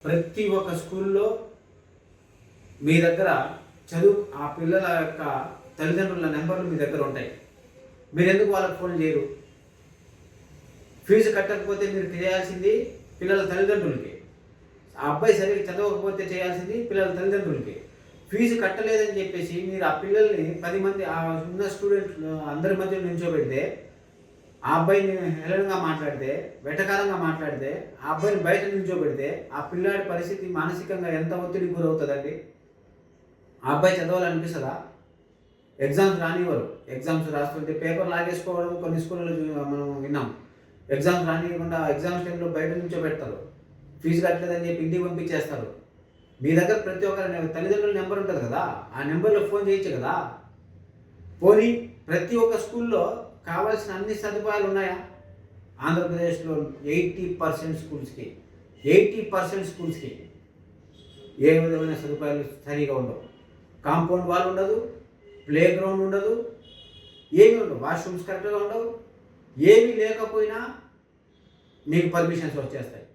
ప్రతి ఒక్క స్కూల్లో మీ దగ్గర చదువు ఆ పిల్లల యొక్క తల్లిదండ్రుల నెంబర్లు మీ దగ్గర ఉంటాయి. మీరు ఎందుకు వాళ్ళకి ఫోన్ చేయరు? ఫీజు కట్టకపోతే మీరు చేయాల్సింది పిల్లల తల్లిదండ్రులకి. ఆ అబ్బాయి సరిగ్గా చదవకపోతే చేయాల్సింది పిల్లల తల్లిదండ్రులకి. ఫీజు కట్టలేదని చెప్పేసి మీరు ఆ పిల్లల్ని 10 మంది ఆ ఉన్న స్టూడెంట్స్ అందరి మధ్యలో నిల్చోబెడితే, ఆ అబ్బాయిని హేళనగా మాట్లాడితే, వెటకారంగా మాట్లాడితే, ఆ అబ్బాయిని బయట నిల్చోబెడితే ఆ పిల్లాడి పరిస్థితి మానసికంగా ఎంత ఒత్తిడికి గురవుతుందండి? ఆ అబ్బాయి చదవాలనిపిస్తుందా? ఎగ్జామ్స్ రానివ్వరు. ఎగ్జామ్స్ రాస్తుంటే పేపర్ లాగేసుకోవడం కొన్ని స్కూళ్ళలో మనం విన్నాం. ఎగ్జామ్స్ రానివ్వకుండా ఎగ్జామ్స్ టైంలో బయట నిల్చోబెడతారు. ఫీజు కట్టలేదని చెప్పి ఇంటికి పంపించేస్తారు. మీ దగ్గర ప్రతి ఒక్కరి తల్లిదండ్రుల నెంబర్ ఉంటుంది కదా, ఆ నెంబర్లో ఫోన్ చేయొచ్చు కదా. పోనీ ప్రతి ఒక్క స్కూల్లో కావాల్సిన అన్ని సదుపాయాలు ఉన్నాయా? ఆంధ్రప్రదేశ్లో 80% స్కూల్స్కి 80% స్కూల్స్కి ఏ విధమైన సదుపాయాలు సరిగా ఉండవు. కాంపౌండ్ వాల్ ఉండదు, ప్లే గ్రౌండ్ ఉండదు, ఏమీ ఉండవు, వాష్రూమ్స్ కరెక్ట్గా ఉండవు. ఏమీ లేకపోయినా మీకు పర్మిషన్స్ వచ్చేస్తాయి.